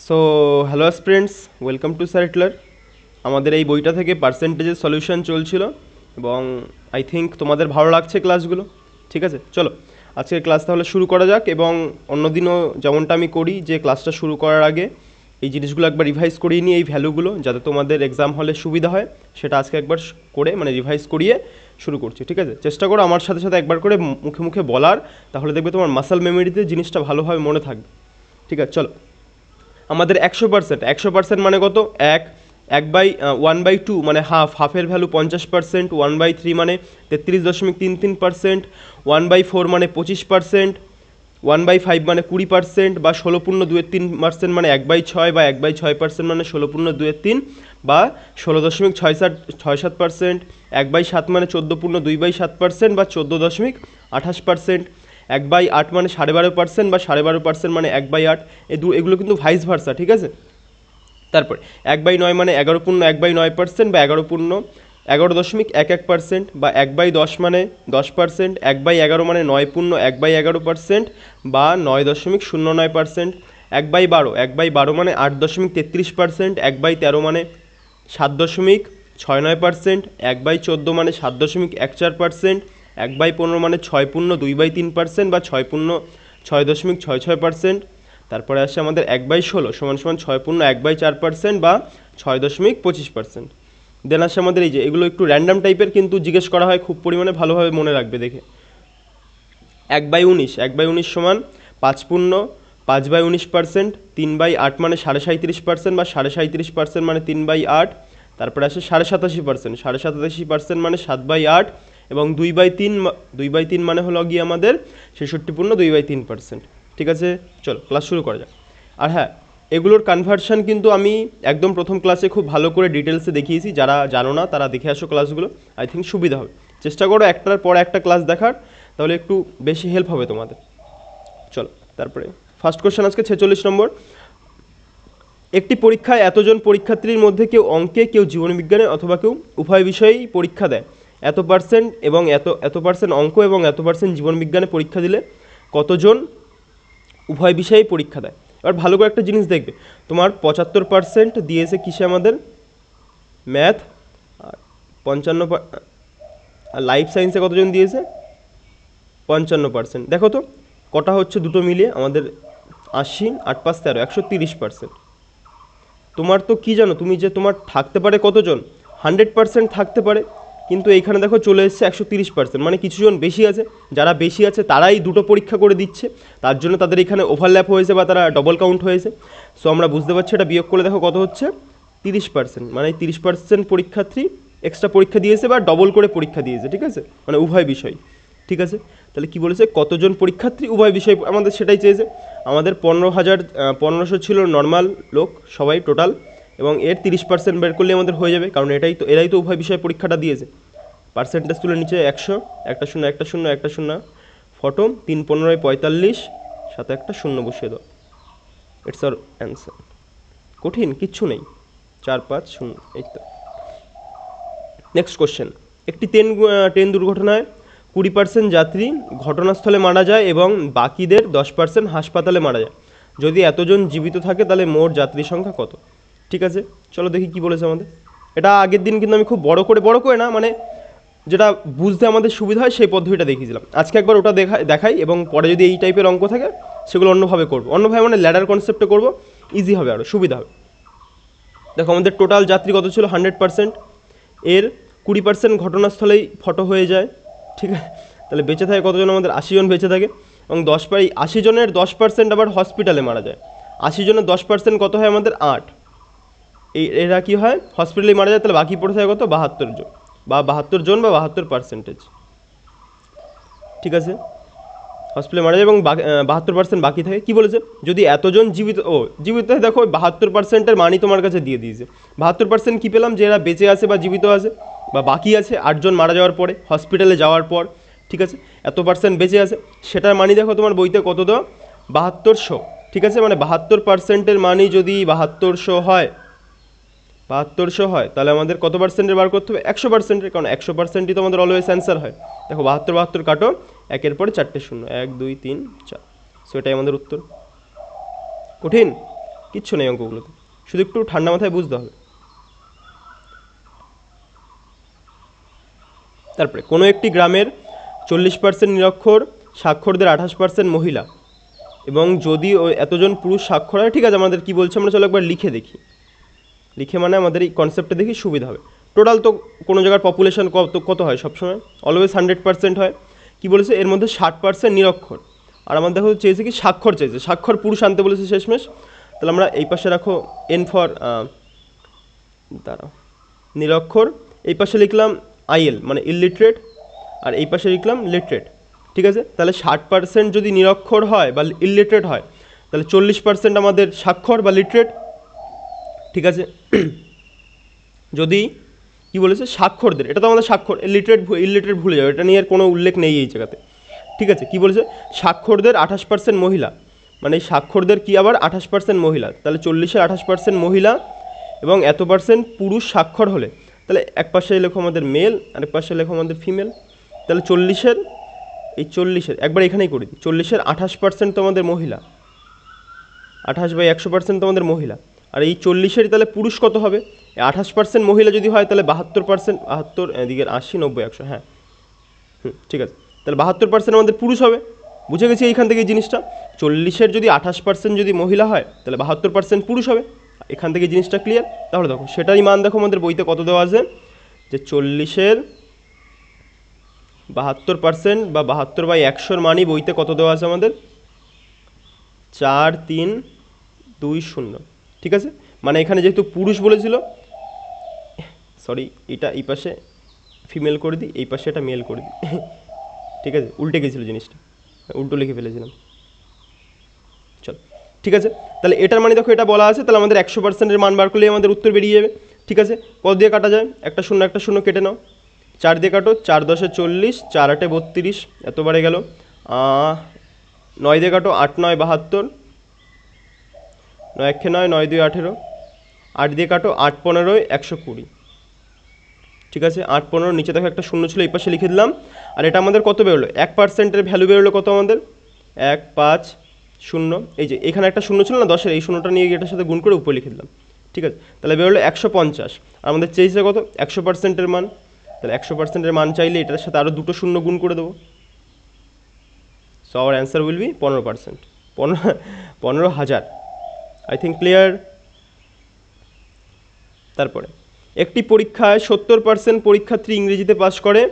So hello students, welcome to সার্টলার। আমাদের এই বইটা থেকে পার্সেন্টেজের সলিউশন চলছিল এবং আই থিঙ্ক তোমাদের ভালো লাগছে ক্লাসগুলো। ঠিক আছে, চলো আজকের ক্লাস তাহলে শুরু করা যাক। এবং অন্যদিনও যেমনটা আমি করি, যে ক্লাসটা শুরু করার আগে এই জিনিসগুলো একবার রিভাইজ করিয়ে নিই, এই ভ্যালুগুলো, যাতে তোমাদের এক্সাম হলে সুবিধা হয়। সেটা আজকে একবার করে মানে রিভাইজ করিয়ে শুরু করছি। ঠিক আছে, চেষ্টা করো আমার সাথে সাথে একবার করে মুখে মুখে বলার, তাহলে দেখবে তোমার মাসল মেমোরিতে জিনিসটা ভালোভাবে মনে থাকবে। ঠিক আছে, চলো। আমাদের 100% মানে কত? এক এক বাই 1/2 মানে হাফের ভ্যালু 50%, 1/3 মানে 33.33%, 1/4 মানে 25%, 1/5 মানে 20%, বা 16.23% মানে 1/6, বা 1/6% মানে 16.23, বা 16.67%, 1/7 মানে 14.27%, বা 14.28%, 1/8 মানে 12.5%, বা 12.5% মানে 1/8। এগুলো কিন্তু ভাইস ভার্সা। ঠিক আছে, তারপর 1/9 মানে 11.1/9%, বা 11.11%, বা 1/10 মানে 10%, 1/11 মানে 9.1/11%, বা 9.09%, 1/12 মানে 8.33%, 1/13 মানে 7.69%, 1/14 মানে 7.14%, 1/15 মানে 6.2/3%, বা 6.66%। তারপরে আসছে আমাদের 1/16 সমান সমান 6.1/4%, বা 6.25%। দেন আসছে আমাদের এই যে এগুলো একটু র্যান্ডাম টাইপের, কিন্তু জিজ্ঞেস করা হয় খুব পরিমাণে, ভালোভাবে মনে রাখবে দেখে। 1/19 সমান 5.5/19%, 3/8 মানে 37.5%, বা 37.5% মানে 3/8। তারপরে আসে 87%, মানে 7/8, এবং 2/3 মানে হলো গিয়ে আমাদের 66.2/3%। ঠিক আছে, চলো ক্লাস শুরু করা যাক। আর হ্যাঁ, এগুলোর কনভার্সন কিন্তু আমি একদম প্রথম ক্লাসে খুব ভালো করে ডিটেলসে দেখিয়েছি। যারা জানো না তারা দেখে আসো ক্লাসগুলো, আই থিঙ্ক সুবিধা হবে। চেষ্টা করো একটার পর একটা ক্লাস দেখার, তাহলে একটু বেশি হেল্প হবে তোমাদের। চলো, তারপরে ফার্স্ট কোশ্চেন আজকে 46 নম্বর। একটি পরীক্ষায় এতজন পরীক্ষার্থীর মধ্যে কেউ অঙ্কে, কেউ জীবনবিজ্ঞানে, অথবা কেউ উভয় বিষয়েই পরীক্ষা দেয়। এত পার্সেন্ট এবং এত পার্সেন্ট অঙ্ক এবং এত পার্সেন্ট জীবনবিজ্ঞানে পরীক্ষা দিলে কতজন উভয় বিষয়েই পরীক্ষা দেয়। এবার ভালো করে একটা জিনিস দেখবে, তোমার 75% দিয়েছে কিসে আমাদের? ম্যাথ। আর 55, আর লাইফ সায়েন্সে কতজন দিয়েছে? 55%। দেখো তো কটা হচ্ছে দুটো মিলিয়ে আমাদের? 80, 8×5 = 13, 130%। তোমার তো কি জানো তুমি, যে তোমার থাকতে পারে কতজন? 100% থাকতে পারে, কিন্তু এইখানে দেখো চলে এসছে 130%, মানে কিছুজন বেশি আছে। যারা বেশি আছে তারাই দুটো পরীক্ষা করে দিচ্ছে, তার জন্য তাদের এখানে ওভারল্যাপ হয়েছে, বা তারা ডবল কাউন্ট হয়েছে। সো আমরা বুঝতে পারছি, এটা বিয়োগ করে দেখো কত হচ্ছে? 30%, মানে 30% পরীক্ষার্থী এক্সট্রা পরীক্ষা দিয়েছে, বা ডবল করে পরীক্ষা দিয়েছে। ঠিক আছে, মানে উভয় বিষয়। ঠিক আছে, তাহলে কি বলেছে? কতজন পরীক্ষার্থী উভয় বিষয়, আমাদের সেটাই চেয়েছে। আমাদের 15,000 ছিল নর্মাল লোক সবাই টোটাল, এবং এর 30% বের করলে আমাদের হয়ে যাবে, কারণ এরাই তো উভয় বিষয় পরীক্ষাটা দিয়েছে। পার্সেন্টেজ তুলে নিচে 100, একটা শূন্য একটা শূন্য একটা শূন্য, ফটো 3×15=45, সাথে একটা শূন্য বসিয়ে দাও। It's our answer. কঠিন কিচ্ছু নেই, 4, 5, 0, এই তো। Next question. একটি ট্রেন দুর্ঘটনায় 20% যাত্রী ঘটনাস্থলে মারা যায়, এবং বাকিদের 10% হাসপাতালে মারা যায়। যদি এতজন জীবিত থাকে তাহলে মোট যাত্রী সংখ্যা কত? ঠিক আছে, চলো দেখি কি বলেছে আমাদের। এটা আগের দিন কিন্তু আমি খুব বড় করে না, মানে যেটা বুঝতে আমাদের সুবিধা হয় সেই পদ্ধতিটা দেখিয়েছিলাম। আজকে একবার ওটা দেখাই, এবং পরে যদি এই টাইপের অঙ্ক থাকে সেগুলো অন্যভাবে করবো, অন্যভাবে মানে ল্যাডার কনসেপ্টে করবো, ইজি হবে, আরও সুবিধা হবে। দেখো আমাদের টোটাল যাত্রী কত ছিল? 100%। এর 20% ঘটনাস্থলেই ফটো হয়ে যায়। ঠিক আছে, তাহলে বেঁচে থাকে কতজন? আমাদের 80 জন বেঁচে থাকে, এবং 80 জনের 10% আবার হসপিটালে মারা যায়। 80 জনের 10% কত হয় আমাদের? 8। এরা কি হয়? হসপিটালে মারা যায়, তাহলে বাকি পড়ে থাকে কত? 72 জন, বা 72 জন, বা 72%। ঠিক আছে, হসপিটালে মারা যায় এবং 72% বাকি থাকে। কী বলেছে? যদি এতজন জীবিত থাকে, দেখো 72%-এর মানই তোমার কাছে দিয়ে দিয়েছে। 72% কী পেলাম? যে এরা বেঁচে আছে বা জীবিত আছে, বা বাকি আছে 8 জন মারা যাওয়ার পরে, হসপিটালে যাওয়ার পর। ঠিক আছে, এত পার্সেন্ট বেঁচে আছে, সেটার মানই দেখো তোমার বইতে কত দাও? 7200। ঠিক আছে, মানে 72%-এর মানই যদি 7200 হয়, 7200 হয়, তাহলে আমাদের কত পার্সেন্টের বার করতে হবে? 100%-এর, কারণ 100%ই তো আমাদের অলওয়েজ অ্যান্সার হয়। দেখো 72 কাটো, একের পরে 4টে শূন্য, 1, 2, 3, 4। সো এটাই আমাদের উত্তর। কঠিন কিচ্ছু নেই অঙ্কগুলোতে, শুধু একটু ঠান্ডা মাথায় বুঝতে হবে। তারপরে কোনো একটি গ্রামের 40% নিরক্ষর, সাক্ষরদের 28% মহিলা, এবং যদি ওই এতজন পুরুষ স্বাক্ষর হয়, ঠিক আছে আমাদের কি বলছে আমরা চলো একবার লিখে দেখি। লিখে মানে আমাদের এই কনসেপ্টটা দেখি সুবিধা হবে। টোটাল তো কোনো জায়গার পপুলেশন কত হয় সবসময়, অলওয়েজ 100% হয়। কি বলেছে এর মধ্যে 60% নিরক্ষর, আর আমাদের দেখো চেয়েছে কি স্বাক্ষর চেয়েছে, স্বাক্ষর পুরুষ আনতে বলেছে শেষমেশ। তাহলে আমরা এই পাশে রাখো এন ফর দাঁড়াও নিরক্ষর, এই পাশে লিখলাম আইএল মানে ইললিটারেট, আর এই পাশে লিখলাম লিটারেট, ঠিক আছে। তাহলে 60% যদি নিরক্ষর হয় বা ইললিটারেট হয়, তাহলে 40% আমাদের স্বাক্ষর বা লিটারেট, ঠিক আছে। যদি কি বলেছে স্বাক্ষরদের, এটা তো আমাদের স্বাক্ষর, ইললিটারেট ভুলে যাবে, এটা নিয়ে আর কোনো উল্লেখ নেই এই জায়গাতে, ঠিক আছে। কি বলেছে স্বাক্ষরদের 28% মহিলা, মানে এই স্বাক্ষরদের কি আবার 28% মহিলা, তাহলে 40-এর 28% মহিলা এবং এত পার্সেন্ট পুরুষ স্বাক্ষর হলে, তাহলে এক পাশে লেখো আমাদের মেল আর এক পাশে লেখো আমাদের ফিমেল। তাহলে 40-এর এই 40-এর একবার এখানেই করে দিই, 40-এর 28% তো আমাদের মহিলা, 28/100% তো আমাদের মহিলা, আর এই 40-এর তাহলে পুরুষ কত হবে, 28% মহিলা যদি হয় তাহলে 72%, 72 এদিকের 80 90 100, হ্যাঁ ঠিক আছে, তাহলে 72% আমাদের পুরুষ হবে। বুঝে গেছি এইখান থেকে এই জিনিসটা, 40-এর যদি 28% যদি মহিলা হয় তাহলে 72% পুরুষ হবে, এখান থেকে জিনিসটা ক্লিয়ার। তাহলে দেখো সেটারই মান দেখো আমাদের বইতে কত দেওয়া আছে, যে 40-এর 72% বা 72/100 মানই বইতে কত দেওয়া আছে আমাদের 4320, ঠিক আছে। মানে এখানে যেহেতু পুরুষ বলেছিল, সরি এটা এই পাশে ফিমেল করে দিই, এই পাশে এটা মেল করে দিই, ঠিক আছে, উল্টে গেছিলো জিনিসটা, উল্টো লিখে ফেলেছিলাম। চল ঠিক আছে, তাহলে এটার মানে দেখো এটা বলা আছে, তাহলে আমাদের 100%-এর মান বার করলেই আমাদের উত্তর বেরিয়ে যাবে, ঠিক আছে। কত দিয়ে কাটা যায়, একটা শূন্য কেটে নাও, 4 দিয়ে কাটো, 4×10 40, 4×8 32, এতবারে গেল। 9 দিয়ে কাটো, 8×9 72, 9 1 9, 9 2 18, 8 দিয়ে কাটো, 8×15 120, ঠিক আছে। 8×15 নিচে দেখো একটা শূন্য ছিল, এই পাশে লিখে দিলাম। আর এটা আমাদের কত বেরোলো, 1%-এর ভ্যালু বেরোলো কত আমাদের 150, এই যে এখানে একটা শূন্য ছিল না 10-এর, এই শূন্যটা নিয়ে গিয়ে এটার সাথে গুণ করে উপরে লিখে দিলাম, ঠিক আছে। তাহলে বেরোলো 150, আর আমাদের চেয়েছে কত 100%-এর মান, তাহলে 100%-এর মান চাইলে এটার সাথে আরও দুটো শূন্য গুণ করে দেবো। So our answer will be 15%, 15,000, I think clear. তারপরে একটি পরীক্ষায় 70% পরীক্ষার্থী ইংরেজিতে পাস করে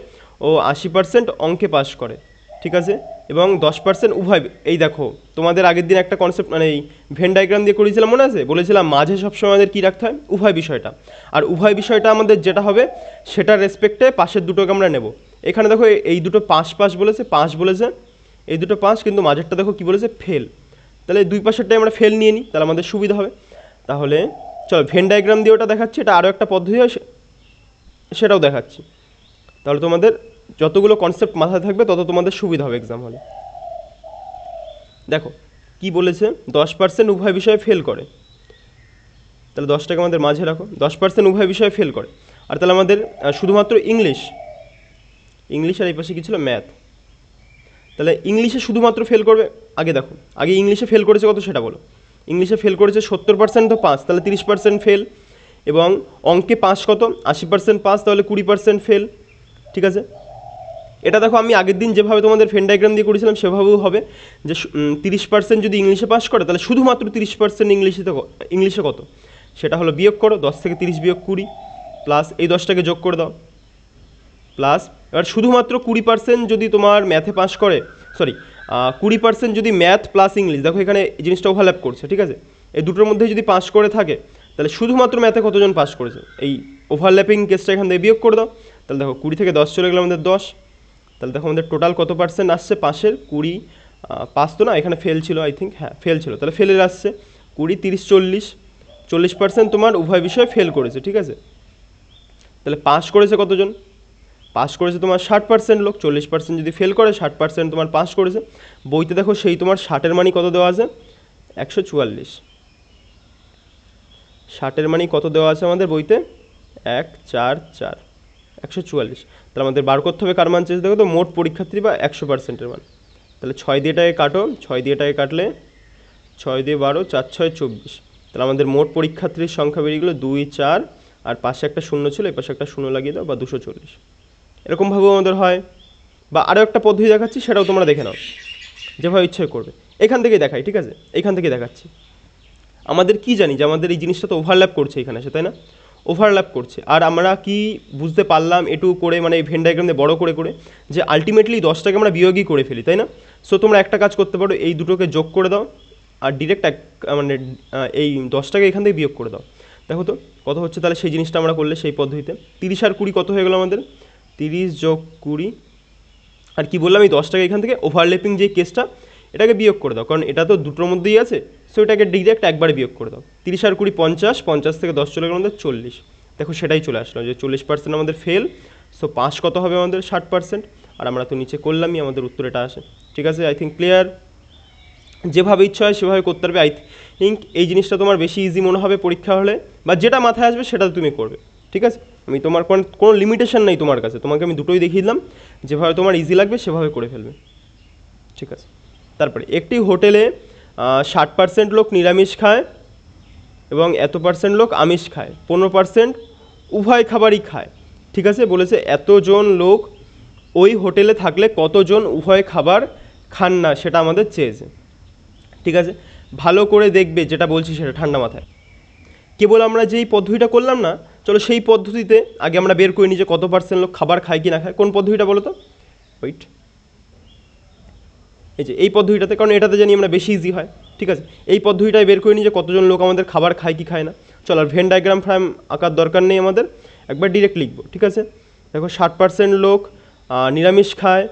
ও 80% অঙ্কে পাস করে, ঠিক আছে, এবং 10% উভয়। এই দেখো তোমাদের আগের দিন একটা কনসেপ্ট মানে এই ভেন ডায়াগ্রাম দিয়ে করেছিলাম মনে আছে, বলেছিলাম মাঝে সবসময় আমাদের কী রাখতে হয় উভয় বিষয়টা, আর উভয় বিষয়টা আমাদের যেটা হবে সেটার রেসপেক্টে পাশের দুটোকে আমরা নেব। এখানে দেখো এই দুটো 5 বলেছে, 5 বলেছে, এই দুটো 5, কিন্তু মাঝেরটা দেখো কী বলেছে ফেল, তাহলে দুই পাশেরটাই আমরা ফেল নিয়ে নিই, তাহলে আমাদের সুবিধা হবে। তাহলে চলো ভেন ডায়াগ্রাম দিয়ে ওটা দেখাচ্ছি, এটা আরও একটা পদ্ধতি হয় সেটাও দেখাচ্ছি, তাহলে তোমাদের যতগুলো কনসেপ্ট মাথায় থাকবে তত তোমাদের সুবিধা হবে এক্সাম হলে। দেখো কি বলেছে 10% উভয় বিষয়ে ফেল করে, তাহলে 10টাকে আমাদের মাঝে রাখো, 10% উভয় বিষয়ে ফেল করে, আর তাহলে আমাদের শুধুমাত্র ইংলিশ আর এই পাশে কী ছিল ম্যাথ, তাহলে ইংলিশে শুধুমাত্র ফেল করবে। আগে দেখো আগে ইংলিশে ফেল করেছে কত সেটা বলো, ইংলিশে ফেল করেছে 70%, তো 5, তাহলে 30% ফেল, এবং অঙ্কে 5 কত 80% পাস, তাহলে 20% ফেল, ঠিক আছে। এটা দেখো আমি আগের দিন যেভাবে তোমাদের ভেন ডায়াগ্রাম দিয়ে করেছিলাম সেভাবেও হবে, যে 30% যদি ইংলিশে পাস করে তাহলে শুধুমাত্র 30% ইংলিশে কত সেটা হলো বিয়োগ করো, 10 থেকে 30 বিয়োগ 20, প্লাস এই 10টাকে যোগ করে দাও, প্লাস এবার শুধুমাত্র 20% যদি তোমার ম্যাথে পাস করে, সরি 20% যদি ম্যাথ প্লাস ইংলিশ, দেখো এখানে জিনিসটা ওভারল্যাপ করছে, ঠিক আছে, এই দুটোর মধ্যে যদি পাস করে থাকে তাহলে শুধুমাত্র ম্যাথে কতজন পাস করেছে, এই ওভারল্যাপিং কেসটা এখান থেকে বিয়োগ করে দাও, তাহলে দেখো 20 থেকে 10 চলে গেলে আমাদের 10, তাহলে দেখো আমাদের টোটাল কত পার্সেন্ট আসছে পাশের 20, 5 তো না এখানে ফেল ছিল আই থিঙ্ক, হ্যাঁ ফেল ছিল, তাহলে ফেলের আসছে 20 30 40% তোমার উভয় বিষয়ে ফেল করেছে, ঠিক আছে। তাহলে পাস করেছে কতজন, পাস করেছে তোমার 60% লোক, 40% যদি ফেল করে 60% তোমার পাস করেছে। বইতে দেখো সেই তোমার 60-এর মানই কত দেওয়া আছে 144, 60-এর মানই কত দেওয়া আছে আমাদের বইতে 144, 144, তাহলে আমাদের বার করতে হবে কার মান চেয়েছে দেখো তো, মোট পরীক্ষার্থী বা 100%-এর মান। তাহলে 6 দিয়ে এটাকে কাটো, 6 দিয়ে এটাকে কাটলে 6 দিয়ে 12, 4 6 24, তাহলে আমাদের মোট পরীক্ষার্থীর সংখ্যা বেরিয়ে গেলো 2, 4, আর পাশে একটা শূন্য ছিল, এই পাশে একটা শূন্য লাগিয়ে দাও, বা 240। এরকমভাবেও আমাদের হয়। বা আরও একটা পদ্ধতি দেখাচ্ছি, সেটাও তোমরা দেখে নাও, যেভাবে ইচ্ছে করবে। এখান থেকেই দেখাই, ঠিক আছে, এইখান থেকেই দেখাচ্ছি। আমাদের কি জানি যে আমাদের এই জিনিসটা তো ওভারল্যাপ করছে এখানে এসে, তাই না? ওভারল্যাপ করছে। আর আমরা কি বুঝতে পারলাম এটু করে, মানে এই ভেন ডায়াগ্রাম দিয়ে বড় করে করে, যে আলটিমেটলি 10টাকে আমরা বিয়োগই করে ফেলি, তাই না? সো তোমরা একটা কাজ করতে পারো, এই দুটোকে যোগ করে দাও, আর ডিরেক্ট মানে এই 10টাকে এখান থেকে বিয়োগ করে দাও। দেখো তো কত হচ্ছে, তাহলে সেই জিনিসটা আমরা করলে সেই পদ্ধতিতে 30 আর 20 কত হয়ে গেলো আমাদের? 30 যোগ 20, আর কি বললাম, এই 10টাকে এখান থেকে ওভারল্যাপিং যে কেসটা, এটাকে বিয়োগ করে দাও, কারণ এটা তো দুটোর মধ্যেই আছে। সো এটাকে ডিরেক্ট একবারে বিয়োগ করে দাও। 30 আর 20 50, 50 থেকে 10 চলে গেল আমাদের 40। দেখো সেটাই চলে আসলো যে 40% আমাদের ফেল। সো 5 কত হবে আমাদের? 60%। আর আমরা তো নিচে করলামই, আমাদের উত্তর এটা আসে। ঠিক আছে, আই থিঙ্ক ক্লিয়ার। যেভাবে ইচ্ছা হয় সেভাবে করতে পারবে। আই থিঙ্ক এই জিনিসটা তোমার বেশি ইজি মনে হবে পরীক্ষা হলে, বা যেটা মাথায় আসবে সেটা তুমি করবে। ঠিক আছে, আমি তোমার কোনো লিমিটেশন নেই তোমার কাছে, তোমাকে আমি দুটোই দেখিয়ে দিলাম, যেভাবে তোমার ইজি লাগবে সেভাবে করে ফেলবে। ঠিক আছে, তারপরে একটি হোটেলে 60% লোক নিরামিষ খায় এবং এত পার্সেন্ট লোক আমিষ খায়, 15% উভয় খাবারই খায়। ঠিক আছে, বলেছে এতজন লোক ওই হোটেলে থাকলে কতজন উভয় খাবার খান না, সেটা আমাদের চেয়েছে। ঠিক আছে, ভালো করে দেখবে যেটা বলছি সেটা ঠান্ডা মাথায়। কেবল আমরা যেই পদ্ধতিটা করলাম না, চলো সেই পদ্ধতিতে আগে আমরা বের করে নিই যে কত পার্সেন্ট লোক খাবার খায় কি না খায়। কোন পদ্ধতিটা বলো তো? ওয়েট, এই যে এই পদ্ধতিটাতে, কারণ এটাতে জানি আমরা বেশি ইজি হয়। ঠিক আছে, এই পদ্ধতিটাই বের করে নিই যে কতজন লোক আমাদের খাবার খায় কি খায় না। চলো, আর ভেন ডায়াগ্রাম ফ্রাম আঁকার দরকার নেই আমাদের, একবার ডিরেক্ট লিখবো। ঠিক আছে, দেখো 60% লোক নিরামিষ খায়,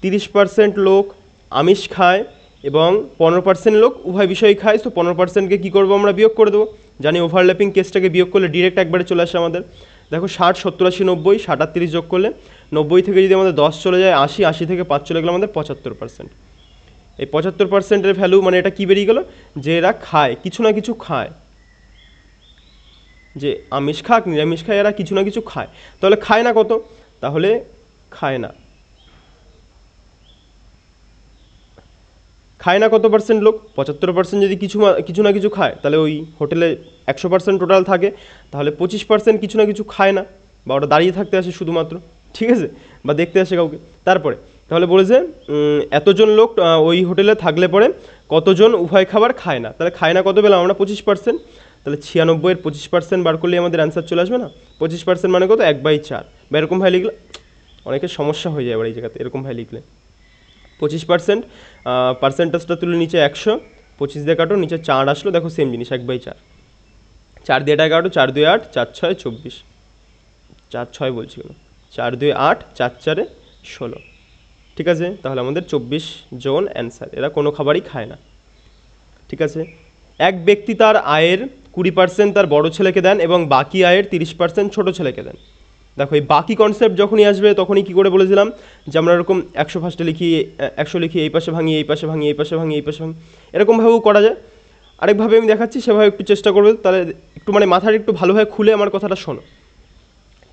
30% লোক আমিষ খায়, এবং 15% লোক উভয় বিষয় খায়। তো 15%কে কী করবো আমরা? বিয়োগ করে দেবো। জানি ওভারল্যাপিং কেসটাকে বিয়োগ করলে ডিরেক্ট একবারে চলে আসে আমাদের। দেখো 60, 70, 80, 90, 60 আর 30 যোগ করলে 90 থেকে যদি আমাদের 10 চলে যায় 80, 80 থেকে 5 চলে গেলো আমাদের 75%। এই 75%-এর ভ্যালু মানে এটা কী বেরিয়ে গেলো? যে এরা খায়, কিছু না কিছু খায়, যে আমিষ খাক নিরামিষ খায়, এরা কিছু না কিছু খায়। তাহলে খায় না কত? তাহলে খায় না কত পার্সেন্ট লোক? 75% যদি কিছু না কিছু খায়, তাহলে ওই হোটেলে 100% টোটাল থাকে, তাহলে 25% কিছু না কিছু খায় না, বা ওটা দাঁড়িয়ে থাকতে আসে শুধুমাত্র। ঠিক আছে, বা দেখতে আসে কাউকে। তারপরে তাহলে বলেছে এতজন লোক ওই হোটেলে থাকলে পরে কতজন উভয় খাবার খায় না। তাহলে খায় না কত পেলাম আমরা? 25%। তাহলে 96-এর 25% বার করলে আমাদের অ্যান্সার চলে আসবে না? 25% মানে কত? 1/4। বা এরকম ভাই লিখলে অনেকের সমস্যা হয়ে যায় এবার এই জায়গাতে, এরকম ভাই লিখলে 25%, পার্সেন্টেজটা তুলে নিচে 100, 25 দিয়ে কাটো, নিচে 4 আসলো, দেখো সেম জিনিস 1/4। 4 দিয়ে এটা কাটো, 4 2 8, 4 6 24, 4 6 বলছিল, 4 2 8, 4 4 16। ঠিক আছে, তাহলে আমাদের 24 জন অ্যান্সার। এরা কোনো খাবারই খায় না। ঠিক আছে, এক ব্যক্তি তার আয়ের 20% তার বড় ছেলেকে দেন এবং বাকি আয়ের 30% ছোট ছেলেকে দেন। দেখো এই বাকি কনসেপ্ট যখনই আসবে তখনই কী করে বলেছিলাম যে আমরা এরকম 100 ফার্স্টে লিখি, 100 লিখি, এই পাশে ভাঙি, এই পাশে ভাঙি, এই পাশে ভাঙি, এই পাশে ভাঙি, এরকমভাবেও করা যায়। আরেকভাবে আমি দেখাচ্ছি, সেভাবে একটু চেষ্টা করবে, তাহলে একটু মানে মাথাটা একটু ভালোভাবে খুলে আমার কথাটা শোনো।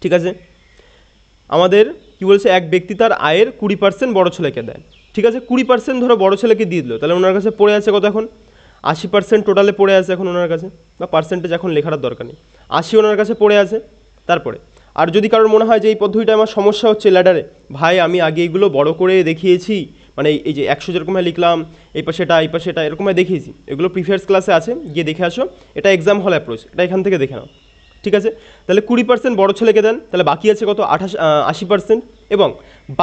ঠিক আছে, আমাদের কি বলছে? এক ব্যক্তি তার আয়ের 20% বড় ছেলেকে দেন। ঠিক আছে, 20% ধরো বড় ছেলেকে দিয়ে দিল, তাহলে ওনার কাছে পড়ে আছে কত এখন? 80% টোটালে পড়ে আছে এখন ওনার কাছে, বা পার্সেন্টেজ এখন লেখার দরকার নেই, 80 ওনার কাছে পড়ে আছে। তারপরে আর যদি কারোর মনে হয় যে এই পদ্ধতিটা আমার সমস্যা হচ্ছে ল্যাডারে, ভাই আমি আগে এইগুলো বড় করে দেখিয়েছি, মানে এই যে 100 যেরকমভাবে লিখলাম, এই পাশে এটা এই পাশে এটা এরকমভাবে দেখিয়েছি, এগুলো প্রিভিয়াস ক্লাসে আছে, গিয়ে দেখে আসো। এটা এক্সাম হল অ্যাপ্রোচ, এটা এখান থেকে দেখে নাও। ঠিক আছে, তাহলে 20% বড় ছেলেকে দেন, তাহলে বাকি আছে কত? 80%। এবং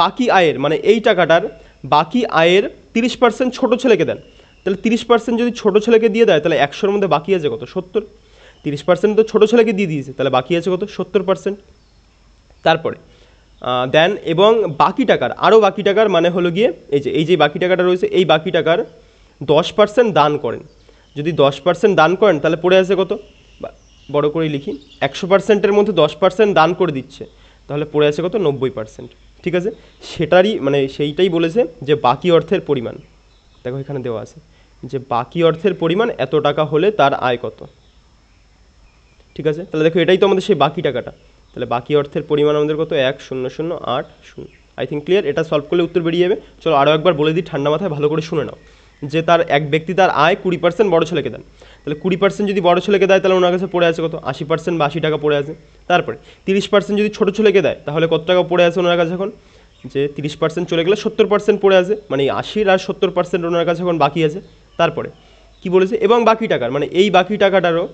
বাকি আয়ের মানে এই টাকাটার বাকি আয়ের 30% ছোট ছেলেকে দেন। তাহলে 30% যদি ছোট ছেলেকে দিয়ে দেয়, তাহলে 100-এর মধ্যে বাকি আছে কত? 70। 30% তো ছোট ছেলেকে দিয়ে দিয়েছে, তাহলে বাকি আছে কত? 70%। তারপরে দেন, এবং বাকি টাকার আরও বাকি টাকার মানে হলো গিয়ে এই যে বাকি টাকাটা রয়েছে, এই বাকি টাকার 10% দান করেন। যদি 10% দান করেন, তাহলে পড়ে আছে কত? বড় করেই লিখি, 100%-এর মধ্যে 10% দান করে দিচ্ছে, তাহলে পড়ে আছে কত? 90%। ঠিক আছে, সেটারই মানে সেইটাই বলেছে যে বাকি অর্থের পরিমাণ, দেখো এখানে দেওয়া আছে যে বাকি অর্থের পরিমাণ এত টাকা হলে তার আয় কত। ঠিক আছে, তাহলে দেখো এটাই তো আমাদের সেই বাকি টাকাটা, তাহলে বাকি অর্থের পরিমাণ আমাদের কত? 1008 0। I think clear. এটা সলভ করলে উত্তর বেরিয়ে যাবে। চলো আরও একবার বলে দিই ঠান্ডা মাথায়, ভালো করে শুনে নাও। যে তার এক ব্যক্তি তার আয় 20% বড় ছেলেকে দেন। তাহলে 20% যদি বড় ছেলেকে দেয় তাহলে ওনার কাছে পড়ে আছে কত? 80% বা 80 টাকা পড়ে আছে। তারপরে 30% যদি ছোটো ছেলেকে দেয় তাহলে কত টাকা পড়ে আছে ওনার কাছে এখন? যে 30% চলে গেলে 70% পড়ে আছে, মানে 80 আর 70% ওনার কাছে এখন বাকি আছে। তারপরে কি বলেছে? এবং বাকি টাকার, মানে এই বাকি টাকাটারও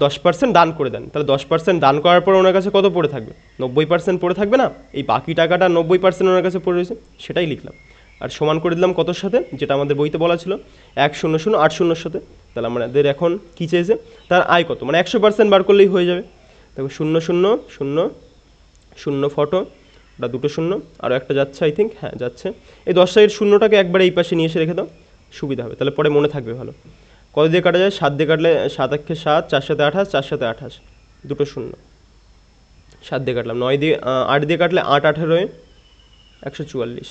10% দান করে দেন। তাহলে 10% দান করার পর ওনার কাছে কত পড়ে থাকবে? 90% পড়ে থাকবে না? এই বাকি টাকাটা 90% ওনার কাছে পড়ে রয়েছে, সেটাই লিখলাম। আর সমান করে দিলাম কতর সাথে? যেটা আমাদের বইতে বলা ছিল 100,080 সাথে। তাহলে আমাদের এখন কী চেয়েছে? তার আয় কত, মানে 100% বার করলেই হয়ে যাবে। দেখো 0,0,0,0 ফটো, ওটা দুটো শূন্য, আরও একটা যাচ্ছে আই থিঙ্ক, হ্যাঁ যাচ্ছে। এই 10 শূন্যটাকে একবারে এই পাশে নিয়ে এসে রেখে দাও, সুবিধা হবে, তাহলে পরে মনে থাকবে ভালো। কত দিয়ে কাটা যায়? 7 দিয়ে কাটলে 7 একে 7, 4 সাথে 28, 4 সাথে 28, দুটো শূন্য। 7 দিয়ে কাটলাম, 9 দিয়ে 8 দিয়ে কাটলে 8 18 144,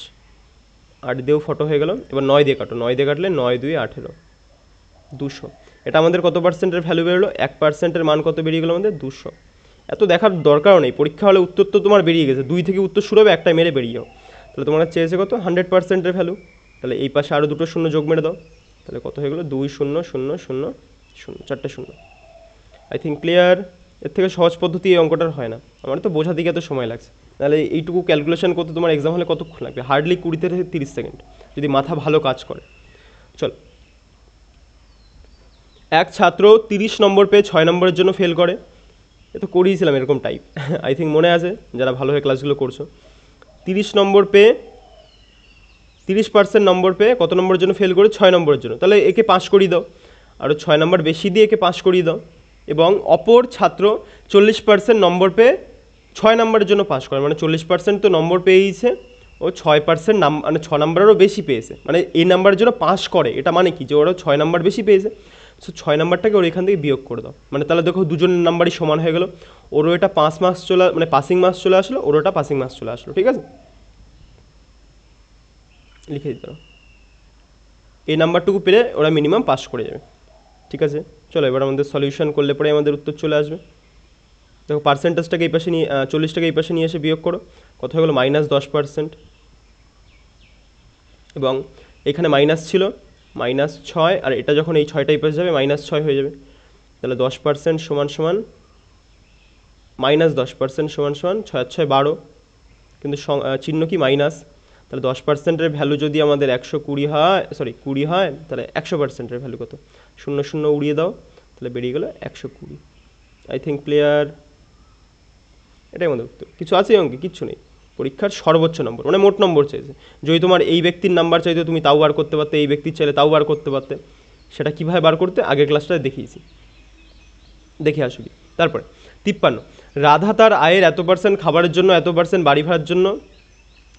8 দিয়েও ফটো হয়ে গেল। এবার 9 দিয়ে কাটো, 9 দিয়ে কাটলে 9 2 18, 200। এটা আমাদের কত পার্সেন্টের ভ্যালু বেরোলো? 1%-এর মান কত বেরিয়ে গেলো আমাদের? 200। এত দেখার দরকারও নেই, পরীক্ষা হলে উত্তর তো তোমার বেরিয়ে গেছে, 2 থেকে উত্তর শুরু হবে, একটা মেরে বেরিয়ে যাও। তাহলে তোমার চেয়েছে কত? 100%-এর ভ্যালু। তাহলে এই পাশে আরও দুটো শূন্য যোগ মেরে দাও, তাহলে কত হয়ে গেলো? 2 0 0 0 0, চারটে শূন্য। I think clear. এর থেকে সহজ পদ্ধতি এই অঙ্কটার হয় না, আমার তো বোঝা দিকে এত সময় লাগছে। তাহলে এইটুকু ক্যালকুলেশন করতে তোমার এক্সাম হলে কতক্ষণ লাগবে? হার্ডলি 20 থেকে 30 সেকেন্ড, যদি মাথা ভালো কাজ করে। চল, এক ছাত্র 30 নম্বর পেয়ে 6 নম্বরের জন্য ফেল করে। এ তো করিয়েছিলাম এরকম টাইপ, আই থিঙ্ক মনে আছে যারা ভালোভাবে ক্লাসগুলো করছো। 30 নম্বর পেয়ে 30% নম্বর পেয়ে কত নম্বরের জন্য ফেল করে? 6 নম্বরের জন্য। তাহলে একে পাস করিয়ে দাও, আরও 6 নম্বর বেশি দিয়ে একে পাস করিয়ে দাও। এবং অপর ছাত্র 40% নম্বর পেয়ে 6 নম্বরের জন্য পাস করে, মানে 40% তো নম্বর পেয়েইছে, ও 6% মানে 6 নম্বরেরও বেশি পেয়েছে, মানে এই নাম্বারের জন্য পাস করে। এটা মানে কি? যে ওরা 6 নম্বর বেশি পেয়েছে, সো 6 নাম্বারটাকে ওর এখান থেকে বিয়োগ করে দাও। মানে তাহলে দেখো দুজনের নাম্বারই সমান হয়ে গেল, ওরও এটা 5 মার্কস চলে, মানে পাসিং মার্কস চলে আসলো, ওরও এটা পাসিং মার্কস চলে আসলো। ঠিক আছে, লিখে দিতে পারো। এই নাম্বারটুকু পেলে ওরা মিনিমাম পাস করে যাবে। ঠিক আছে, চলো এবার আমাদের সলিউশন করলে পরে আমাদের উত্তর চলে আসবে। দেখো পার্সেন্টেজটাকে এই পাশে নিয়ে 40টাকে এই পাশে নিয়ে এসে বিয়োগ করো, কত হয়ে গেলো? -10%। এবং এখানে মাইনাস ছিল, -6, আর এটা যখন এই 6টা এই পাশে যাবে -6 হয়ে যাবে। তাহলে 10% সমান সমান -10% সমান সমান 6 আর 6 12, কিন্তু চিহ্ন কি? মাইনাস। তাহলে 10%-এর ভ্যালু যদি আমাদের 120 হয়, সরি 20 হয়, তাহলে 100%-এর ভ্যালু কত? 0 0 উড়িয়ে দাও, তাহলে বেরিয়ে গেলো 120। I think clear. এটাই আমাদের উত্তর। কিছু আছে এই অঙ্কে? কিচ্ছু নেই। পরীক্ষার সর্বোচ্চ নম্বর, মানে মোট নম্বর চাইছে। যদি তোমার এই ব্যক্তির নাম্বার চাইতে তুমি তাও বার করতে পারতে, এই ব্যক্তির চাইলে তাও বার করতে পারতে। সেটা কীভাবে বার করতে আগের ক্লাসটায় দেখিয়েছি, দেখে আসবি। তারপরে 53, রাধা তার আয়ের এত% খাবারের জন্য, এত% বাড়ি ভাড়ার জন্য,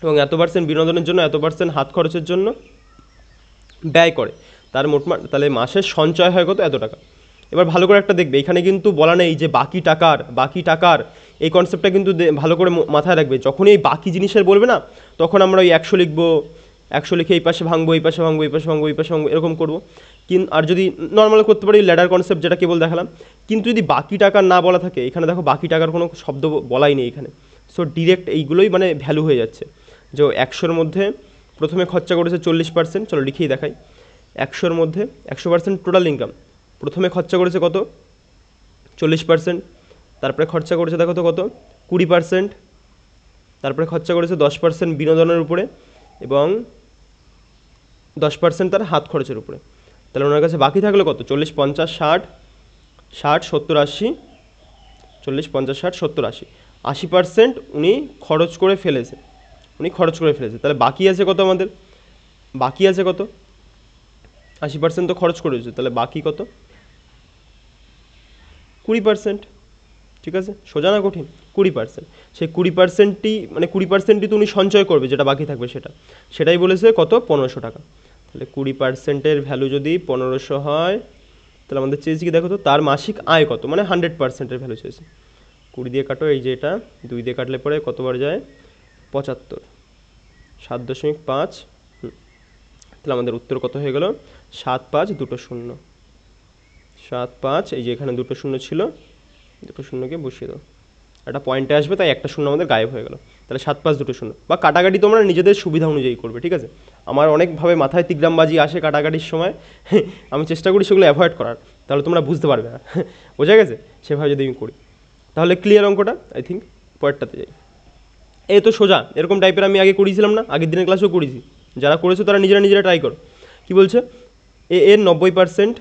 এবং এত% বিনোদনের জন্য, এত% হাত খরচের জন্য ব্যয় করে। তার মোট তাহলে মাসের সঞ্চয় হয় কত? এত টাকা। এবার ভালো করে একটা দেখবে, এখানে কিন্তু বলা নেই যে বাকি টাকার এই কনসেপ্টটা কিন্তু ভালো করে মাথায় রাখবে। যখনই এই বাকি জিনিসের বলবে না, তখন আমরা ওই 100 লিখবো, 100 লিখে এই পাশে ভাঙবো, এই পাশে ভাঙবো, এই পাশে ভাঙবো, এই পাশে ভাঙবো, এরকম করবো। আর যদি নর্মাল করতে পারি ল্যাডার কনসেপ্ট, যেটা কেবল দেখালাম। কিন্তু যদি বাকি টাকার না বলা থাকে, এখানে দেখো বাকি টাকার কোনো শব্দ বলাই নেই এখানে, সো ডিরেক্ট এইগুলোই মানে ভ্যালু হয়ে যাচ্ছে। যে 100-র মধ্যে প্রথমে খরচা করেছে 40%, চলো লিখেই দেখাই। 100-র মধ্যে 100% টোটাল ইনকাম, প্রথমে খরচা করেছে কত? 40%। তারপরে খরচা করেছে দেখো তো কত? 20%। তারপরে খরচা করেছে 10% বিনোদনের উপরে, এবং 10% তার হাত খরচের উপরে। তাহলে ওনার কাছে বাকি থাকলো কত? 40 50 60 60 70 80, 40 50 60 70 80, 80% উনি খরচ করে ফেলেছে, তাহলে বাকি আছে কত আমাদের? বাকি আছে কত? 80% তো খরচ করেছে, তাহলে বাকি কত? 20%। ঠিক আছে, সোজা না কঠিন? 20%। সেই 20%ই মানে 20%ই তো উনি সঞ্চয় করবে, যেটা বাকি থাকবে সেটাই বলেছে কত? 1500 টাকা। তাহলে 20%-এর ভ্যালু যদি 1500 হয়, তাহলে আমাদের চেয়েছি কি দেখো তো, তার মাসিক আয় কত, মানে 100%-এর ভ্যালু চেয়েছে। 20 দিয়ে কাটো, এই যে এটা 2 দিয়ে কাটলে পরে কতবার যায়? 75, 7.5। তাহলে আমাদের উত্তর কত হয়ে গেল? 7 5 2 0, 7 5, এই যে এখানে দুটো শূন্য ছিল, দুটো শূন্যকে বসিয়ে দাও, একটা পয়েন্টে আসবে, তাই একটা শূন্য আমাদের গায়েব হয়ে গেল। তাহলে 7 5 2 শূন্য। বা কাটাকাটি তোমরা নিজেদের সুবিধা অনুযায়ী করবে, ঠিক আছে। আমার অনেকভাবে মাথায় তিগ্রামবাজি আসে কাটাকাটির সময়, আমি চেষ্টা করি সেগুলো অ্যাভয়েড করার, তাহলে তোমরা বুঝতে পারবে না। বোঝা গেছে? সেভাবে যদি আমি করি তাহলে ক্লিয়ার অঙ্কটা। আই থিঙ্ক পরেরটাতে যাই। এই তো সোজা এরকম টাইপের আমি আগে করিয়েছিলাম না, আগের দিনের ক্লাসেও করেছি। যারা করেছো তারা নিজেরা ট্রাই করো। কী বলছে? এ এর 90%,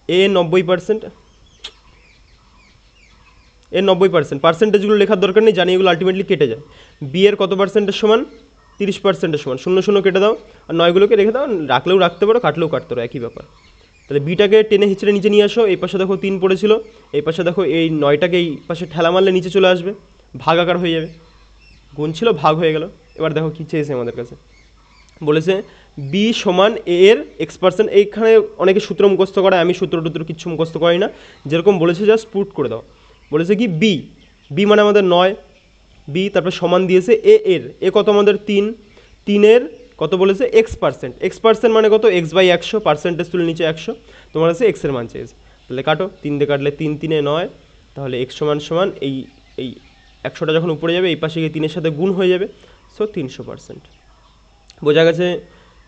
এর 90%, এর 90%, পার্সেন্টেজগুলো লেখার দরকার নেই, জানি এগুলো আলটিমেটলি কেটে যায়। বি এর কত পার্সেন্টের সমান? 30%-এর সমান। 0 0 কেটে দাও, আর 9গুলোকে রেখে দাও, রাখলেও রাখতে পারো, কাটলেও কাটতে পারো, একই ব্যাপার। তাহলে বিটাকে টেনে হিচড়ে নিচে নিয়ে আসো, এই পাশে দেখো 3 পড়েছিল, এই পাশে দেখো এই 9টাকে এই পাশে ঠেলা মারলে নিচে চলে আসবে, ভাগ আকার হয়ে যাবে। গুণ ছিল, ভাগ হয়ে গেল। এবার দেখো কী চেয়েছে আমাদের কাছে, বলেছে বি সমান এ এর x%। এইখানে অনেকে সূত্র মুখস্থ করে, আমি সূত্র টুত্র কিচ্ছু মুখস্থ করি না, যেরকম বলেছে জাস্ট পুট করে দাও। বলেছে কি বি মানে আমাদের 9, বি তারপরে সমান দিয়েছে এ এর, এ কত আমাদের 3 কত বলেছে x%, মানে কত x/100, পার্সেন্টেজ তুলে নিচে 100, তোমার কাছে x এর মান চেয়েছে। তাহলে কাটো, 3 দিয়ে কাটলে 3 3 9, তাহলে x সমান এই এই 100টা যখন উপরে যাবে এই পাশে গিয়ে 3-এর সাথে গুণ হয়ে যাবে, সো 300%। বোঝা গেছে?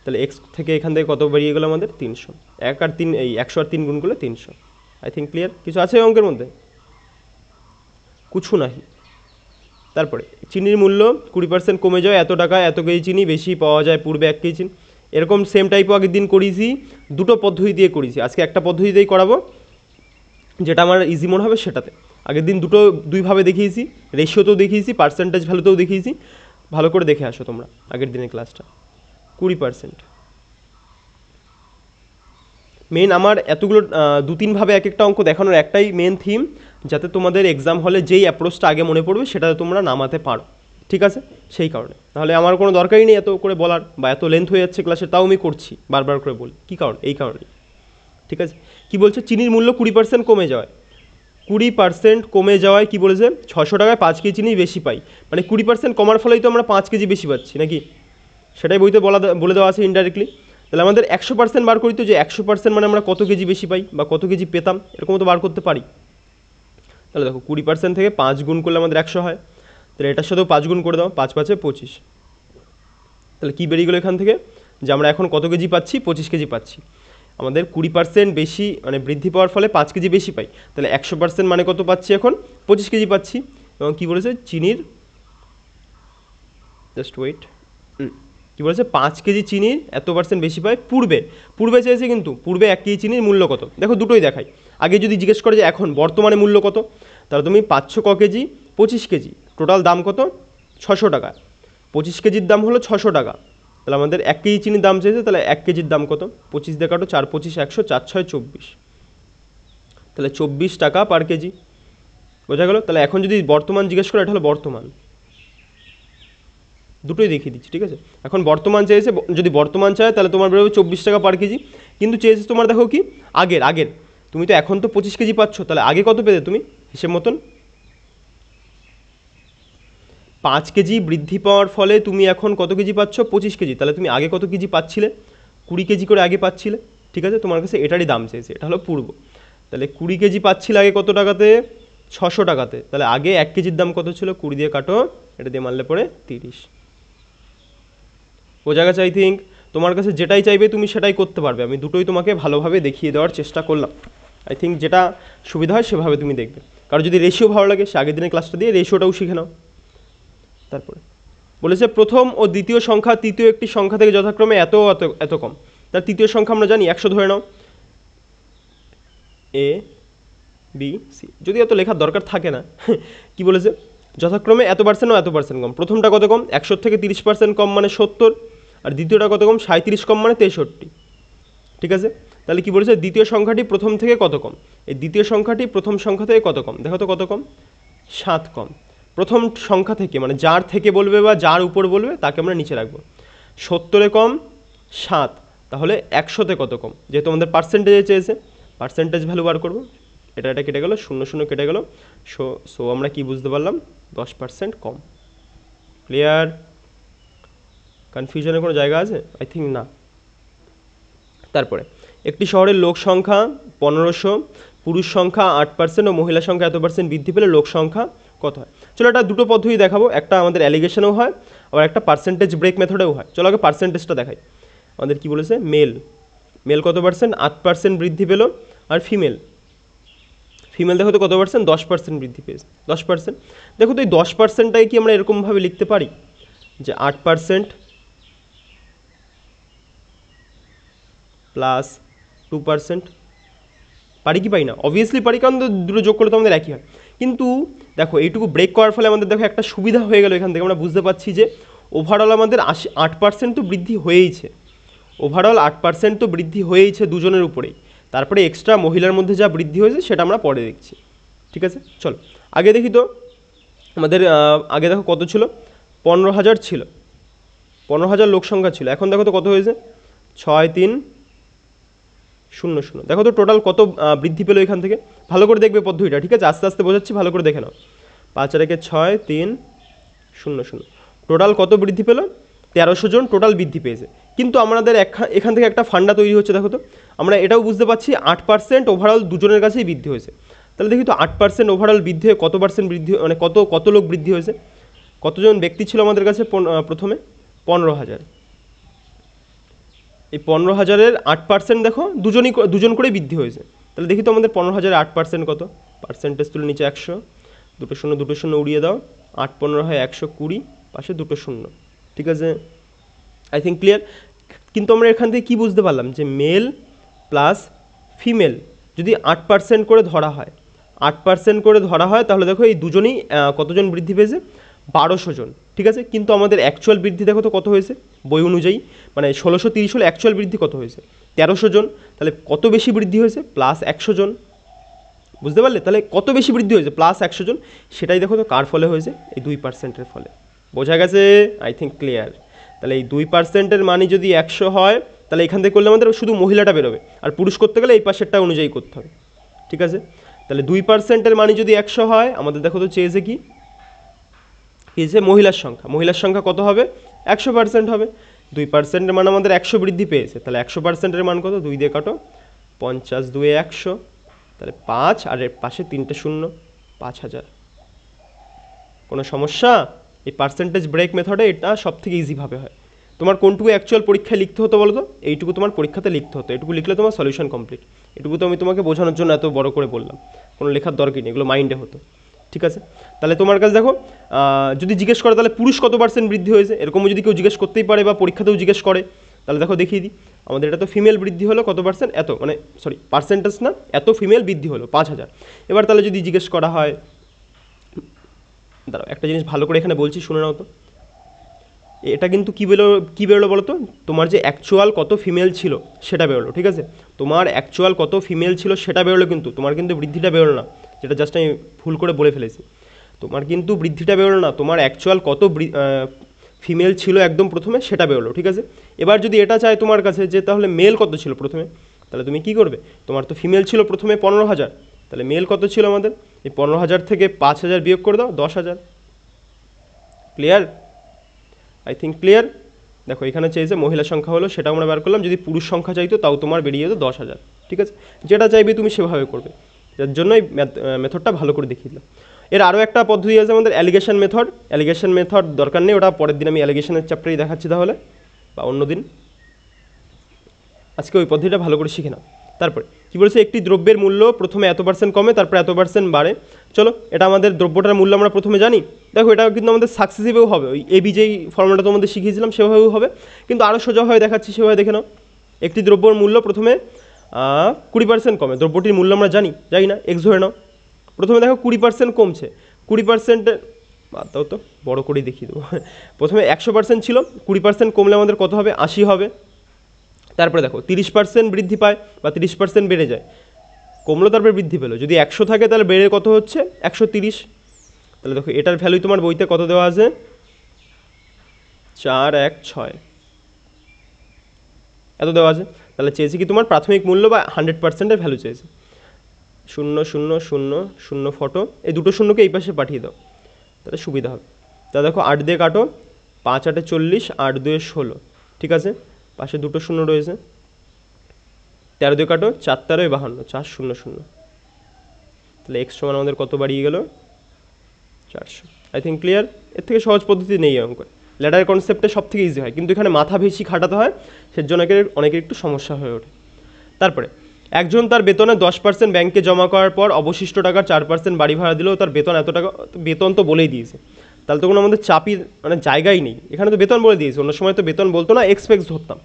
তাহলে এক্স থেকে এখান থেকে কত বেরিয়ে গেলো আমাদের 300। 1 আর 3, এই 100 আর 3 গুণ করলে 300। I think clear. কিছু আছে অঙ্কের মধ্যে? কিছু নাহি। তারপরে চিনির মূল্য 20% কমে যায়, এত টাকা এত কেজি চিনি বেশি পাওয়া যায় পূর্বে 1 কেজি চিনি। এরকম সেম টাইপও আগের দিন করিয়েছি, দুটো পদ্ধতি দিয়ে করিয়েছি। আজকে একটা পদ্ধতি দিয়েই করাবো, যেটা আমার ইজি মনে হবে সেটাতে। আগের দিন দুইভাবে দেখিয়েছি, রেশিওতেও দেখিয়েছি, পার্সেন্টেজ ভ্যালুতেও দেখিয়েছি। ভালো করে দেখে আসো তোমরা আগের দিনের ক্লাসটা। 20%। মেন আমার এতগুলো 2-3ভাবে এক একটা অঙ্ক দেখানোর একটাই মেন থিম, যাতে তোমাদের এক্সাম হলে যেই অ্যাপ্রোচটা আগে মনে পড়বে সেটা তোমরা নামাতে পারো, ঠিক আছে? সেই কারণে, নাহলে আমার কোনো দরকারই নেই এত করে বলার, বা এত লেন্থ হয়ে যাচ্ছে ক্লাসে, তাও আমি করছি বারবার করে বলি। কী কারণ? এই কারণেই, ঠিক আছে? কি বলছে? চিনির মূল্য 20% কমে যাওয়ায়, 20% কমে যাওয়ায় কী বলেছে? 600 টাকায় 5 কেজি চিনি বেশি পাই। মানে 20% কমার ফলেই তো আমরা 5 কেজি বেশি পাচ্ছি নাকি? সেটাই বইতে বলে দেওয়া আছে ইনডাইরেক্টলি। তাহলে আমাদের 100% বার করি তো, যে 100% মানে আমরা কত কেজি বেশি পাই বা কত কেজি পেতাম, এরকম তো বার করতে পারি। তাহলে দেখো 20% থেকে 5 গুণ করলে আমাদের 100 হয়, তাহলে এটার সাথেও 5 গুণ করে দাও, 5 5 25। তাহলে কী বেরিয়ে গেলো এখান থেকে? যে আমরা এখন কত কেজি পাচ্ছি? 25 কেজি পাচ্ছি। আমাদের 20% বেশি মানে বৃদ্ধি পাওয়ার ফলে 5 কেজি বেশি পাই, তাহলে 100% মানে কত পাচ্ছি এখন? 25 কেজি পাচ্ছি। এবং কী বলেছে? চিনির, জাস্ট ওয়েট, কী বলেছে? 5 কেজি চিনির এত পার্সেন্ট বেশি পায় পূর্বে চেয়েছে, কিন্তু পূর্বে 1 কেজি চিনির মূল্য কত? দেখো দুটোই দেখাই। আগে যদি জিজ্ঞেস করে যে এখন বর্তমানে মূল্য কত, তাহলে তুমি পাচ্ছ ক কেজি? 25 কেজি। টোটাল দাম কত? 600 টাকা। 25 কেজির দাম হলো 600 টাকা। তাহলে আমাদের 1 কেজি চিনির দাম চেয়েছে, তাহলে 1 কেজির দাম কত? 25 দিয়ে কাটো, 4 25 100, 4 6 24, তাহলে 24 টাকা পার কেজি। বোঝা গেল? তাহলে এখন যদি বর্তমান জিজ্ঞেস করে, এটা হলো বর্তমান, দুটোই দেখিয়ে দিচ্ছি, ঠিক আছে? এখন বর্তমান চেয়েছে, যদি বর্তমান চায় তাহলে তোমার বেরোবে 24 টাকা পার কেজি। কিন্তু চেয়েছে তোমার দেখো কি আগের, তুমি তো এখন তো 25 কেজি পাচ্ছ, তাহলে আগে কত পেতে তুমি হিসেব মতন? 5 কেজি বৃদ্ধি পাওয়ার ফলে তুমি এখন কত কেজি পাচ্ছ? 25 কেজি। তাহলে তুমি আগে কত কেজি পাচ্ছিলে? 20 কেজি করে আগে পাচ্ছিলে, ঠিক আছে? তোমার কাছে এটারই দাম চেয়েছে, এটা হলো পূর্ব। তাহলে 20 কেজি পাচ্ছিলে আগে কত টাকাতে? 600 টাকাতে। তাহলে আগে 1 কেজির দাম কত ছিল? 20 দিয়ে কাটো, এটা দিয়ে মারলে পরে 30। বোঝা গেছে? আই থিঙ্ক তোমার কাছে যেটাই চাইবে তুমি সেটাই করতে পারবে। আমি দুটোই তোমাকে ভালোভাবে দেখিয়ে দেওয়ার চেষ্টা করলাম। আই থিঙ্ক যেটা সুবিধা হয় সেভাবে তুমি দেখবে। কারণ যদি রেশিও ভালো লাগে, সে আগের দিনের ক্লাসটা দিয়ে রেশিওটাও শিখে নাও। তারপরে বলেছে প্রথম ও দ্বিতীয় সংখ্যা তৃতীয় একটি সংখ্যা থেকে যথাক্রমে এত এত এত কম। তার তৃতীয় সংখ্যা আমরা জানি 100 ধরে নাও, এ বি সি, যদি এত লেখার দরকার থাকে না। কি বলেছে? যথাক্রমে এত পার্সেন্ট ও এত পার্সেন্ট কম। প্রথমটা কত কম? 100 থেকে 30% কম মানে 70, আর দ্বিতীয়টা কত কম? 37 কম মানে 63, ঠিক আছে? তাহলে কি বলেছে? দ্বিতীয় সংখ্যাটি প্রথম থেকে কত কম? এই দ্বিতীয় সংখ্যাটি প্রথম সংখ্যা থেকে কত কম? দেখো তো কত কম? 7 কম। প্রথম সংখ্যা থেকে মানে যার থেকে বলবে বা যার উপর বলবে তাকে আমরা নিচে রাখবো। 70 কম 7, তাহলে 100-তে কত কম? যেহেতু আমাদের পার্সেন্টেজে চেয়েছে, পার্সেন্টেজ ভ্যালু বার করবো। এটা কেটে গেল, 0 0 কেটে গেল, সো আমরা কি বুঝতে পারলাম? 10% কম। ক্লিয়ার? কনফিউশনের কোনো জায়গা আছে? আই থিঙ্ক না। তারপরে একটি শহরের লোক সংখ্যা 1500, পুরুষ সংখ্যা 8% ও মহিলা সংখ্যা এত % বৃদ্ধি পেলে লোক সংখ্যা কত হয়। চলো এটা দুটো পদ্ধতি দেখাবো, একটা আমাদের অ্যালিগেশনেও হয় আবার একটা পার্সেন্টেজ ব্রেক মেথডেও হয়। চলো আগে পার্সেন্টেজটা দেখাই। আমাদের কি বলেছে, মেল কত % 8% বৃদ্ধি পেল, আর ফিমেল দেখো তো কত %, 10% বৃদ্ধি পেয়েছে, 10%। দেখো তো এই 10%টাই কি আমরা এরকমভাবে লিখতে পারি যে 8% প্লাস 2%, পারি কি পারি না? অবভিয়াসলি পারি, কারণ দুটো যোগ করলে তো আমাদের একই হয়। কিন্তু দেখো এইটুকু ব্রেক করার ফলে আমাদের দেখো একটা সুবিধা হয়ে গেল, এখান থেকে আমরা বুঝতে পারছি যে ওভারঅল আমাদের 8% তো বৃদ্ধি হয়েইছে, ওভারঅল 8% তো বৃদ্ধি হয়েইছে দুজনের উপরেই। তারপরে এক্সট্রা মহিলার মধ্যে যা বৃদ্ধি হয়েছে সেটা আমরা পরে দেখছি, ঠিক আছে। চলো আগে দেখি তো আমাদের আগে দেখো কত ছিল, 15,000 ছিল, 15,000 লোক সংখ্যা ছিল। এখন দেখো তো কত হয়েছে, 6300। দেখো তো টোটাল কত বৃদ্ধি পেলো এখান থেকে। ভালো করে দেখবে পদ্ধতিটা, ঠিক আছে, আস্তে আস্তে বোঝাচ্ছি, ভালো করে দেখে নাও। 5 আর 1 6300, টোটাল কত বৃদ্ধি পেলো, 1300 জন টোটাল বৃদ্ধি পেয়েছে। কিন্তু আমাদের এখান থেকে একটা ফান্ডা তৈরি হচ্ছে, দেখো তো আমরা এটাও বুঝতে পারছি 8% ওভারঅল দুজনের কাছেই বৃদ্ধি হয়েছে। তাহলে দেখি তো 8% ওভারঅল বৃদ্ধি হয়ে কত % বৃদ্ধি, মানে কত লোক বৃদ্ধি হয়েছে, কতজন ব্যক্তি ছিল আমাদের কাছে প্রথমে, 15,000। এই 15,000-এর 8% দেখো দুজন করেই বৃদ্ধি হয়েছে। তাহলে দেখি তো আমাদের 15,000-এর 8% কত, পার্সেন্টেজ তুলে নিচে 100, দুটো শূন্য উড়িয়ে দাও, 8 15 হয় 120, পাশে দুটো শূন্য, ঠিক আছে। I think clear. কিন্তু আমরা এখান থেকে কী বুঝতে পারলাম যে মেল প্লাস ফিমেল যদি 8% করে ধরা হয়, 8% করে ধরা হয়, তাহলে দেখো এই দুজনেই কতজন বৃদ্ধি পেয়েছে, 1200 জন, ঠিক আছে। কিন্তু আমাদের অ্যাকচুয়াল বৃদ্ধি দেখো তো কত হয়েছে বই অনুযায়ী, মানে 1630 হলে অ্যাকচুয়াল বৃদ্ধি কত হয়েছে, 1300 জন। তাহলে কত বেশি বৃদ্ধি হয়েছে, প্লাস 100 জন, বুঝতে পারলে? তাহলে কত বেশি বৃদ্ধি হয়েছে, প্লাস 100 জন। সেটাই দেখো তো কার ফলে হয়েছে, এই 2%-এর ফলে। বোঝা গেছে? I think clear. তাহলে এই 2%-এর মানই যদি 100 হয়, তাহলে এখান থেকে করলে আমাদের শুধু মহিলাটা বেরোবে, আর পুরুষ করতে গেলে এই পাশেরটা অনুযায়ী করতে হবে, ঠিক আছে। তাহলে 2%-এর মানই যদি 100 হয়, আমাদের দেখো তো চেয়েছে কি, যে মহিলার সংখ্যা কত হবে, 100% হবে। 2%-এর মান আমাদের 100 বৃদ্ধি পেয়েছে, তাহলে 100%-এর মান কত, 2 দিয়ে কাটো, 50 2 100, তাহলে 5 আর এর পাশে 3টে শূন্য, 5000। কোনো সমস্যা? এই পার্সেন্টেজ ব্রেক মেথডে এটা সব থেকে ইজিভাবে হয়। তোমার কোনটুকু অ্যাকচুয়াল পরীক্ষায় লিখতে হতো বলো তো, এইটুকু তোমার পরীক্ষাতে লিখতে হতো, এটুকু লিখলে তোমার সলিউশন কমপ্লিট। এটুকু তো আমি তোমাকে বোঝানোর জন্য এত বড় করে বললাম, কোনো লেখার দরকার নেই, এগুলো মাইন্ডে হতো, ঠিক আছে। তাহলে তোমার কাছে দেখো যদি জিজ্ঞেস করে তাহলে পুরুষ কত % বৃদ্ধি হয়েছে, এরকমও যদি কেউ জিজ্ঞেস করতেই পারে বা পরীক্ষাতেও জিজ্ঞেস করে, তাহলে দেখো দেখিয়ে দিই। আমাদের এটা তো ফিমেল বৃদ্ধি হলো কত %, এত, মানে সরি পার্সেন্টেজ না, এত ফিমেল বৃদ্ধি হলো 5000। এবার তাহলে যদি জিজ্ঞেস করা হয়, দাঁড়াও একটা জিনিস ভালো করে এখানে বলছি, শুনে নাও তো। এটা কিন্তু কী বেরোলো বলো তো, তোমার যে অ্যাকচুয়াল কত ফিমেল ছিল সেটা বেরোলো, ঠিক আছে। তোমার অ্যাকচুয়াল কত ফিমেল ছিল সেটা বেরোলো, কিন্তু তোমার কিন্তু বৃদ্ধিটা বেরোলো না, যেটা জাস্ট আমি ভুল করে বলে ফেলেছি। তোমার কিন্তু বৃদ্ধিটা বেরোলো না, তোমার অ্যাকচুয়াল কত ফিমেল ছিল একদম প্রথমে সেটা বেরোলো, ঠিক আছে। এবার যদি এটা চাই তোমার কাছে যে তাহলে মেল কত ছিল প্রথমে, তাহলে তুমি কি করবে, তোমার তো ফিমেল ছিল প্রথমে 15,000, তাহলে মেল কত ছিল আমাদের, এই 15,000 থেকে 5,000 বিয়োগ করে দাও, 10,000। ক্লিয়ার? I think clear. দেখো এখানে চেয়েছে মহিলা সংখ্যা হলো, সেটা আমরা বার করলাম। যদি পুরুষ সংখ্যা চাইতো তাও তোমার বেরিয়ে যেত 10,000, ঠিক আছে। যেটা চাইবে তুমি সেভাবে করবে, যার জন্যই মেথডটা ভালো করে দেখিয়ে দিলাম। এর আরও একটা পদ্ধতি আছে আমাদের অ্যালিগেশন মেথড, দরকার নেই, ওটা পরের দিন আমি অ্যালিগেশনের চ্যাপ্টারেই দেখাচ্ছি তাহলে, বা অন্য দিন। আজকে ওই পদ্ধতিটা ভালো করে শিখে নাও। তারপরে কী বলেছে, একটি দ্রব্যের মূল্য প্রথমে এত % কমে, তারপরে এত % বাড়ে। চলো এটা আমাদের দ্রব্যটার মূল্য আমরা প্রথমে জানি। দেখো এটা কিন্তু আমাদের সাকসেসিভেও হবে, ওই এবি যেই ফর্মুলাটা তোমাদের শিখিয়েছিলাম সেভাবেও হবে, কিন্তু আরও সোজাভাবে দেখাচ্ছি, সেভাবে দেখে নাও। একটি দ্রব্যর মূল্য প্রথমে 20% কমে, দ্রব্যটির মূল্য আমরা জানি না, এক্স ধরে নাও। প্রথমে দেখো 20% কমছে, 20%-এর তাও তো বড় করেই দেখিয়ে দেবো। প্রথমে 100% ছিল, 20% কমলে আমাদের কত হবে, 80 হবে। তারপরে দেখো 30% বৃদ্ধি পায় বা 30% বেড়ে যায়, কমলো তারপরে বৃদ্ধি পেলো। যদি 100 থাকে তাহলে বেড়ে কত হচ্ছে, 130। তাহলে দেখো এটার ভ্যালু তোমার বইতে কত দেওয়া আছে, 416 এত দেওয়া আছে। তাহলে চেয়েছি কি তোমার প্রাথমিক মূল্য বা 100%-এর ভ্যালু চেয়েছে। 0 0 0 0 ফটো, এই দুটো শূন্যকে এই পাশে পাঠিয়ে দাও, তাহলে সুবিধা হবে। তা দেখো 8 দিয়ে কাটো, 5 8 40, 8 2 16, ঠিক আছে, পাশে দুটো শূন্য রয়েছে। 13 দিয়ে কাটো, 4 13 52, 4 0 0, তাহলে এক্স সমান আমাদের কত বাড়িয়ে গেল 400। I think clear. এর থেকে সহজ পদ্ধতি নেই অঙ্ক, ল্যাডার কনসেপ্টে সব থেকে ইজি হয়, কিন্তু এখানে মাথা বেশি খাটাতে হয়, সেজন্য অনেকের একটু সমস্যা হয়ে ওঠে। তারপরে একজন তার বেতনে 10% ব্যাংকে জমা করার পর অবশিষ্ট টাকার 4% বাড়ি ভাড়া দিলেও তার বেতন এত টাকা, বেতন তো বলেই দিয়েছে, তাহলে তো কোনো আমাদের চাপই মানে জায়গাই নেই, এখানে তো বেতন বলে দিয়েছে। অন্য সময় তো বেতন বলতো না, এক্সপেক্ট ধরতাম।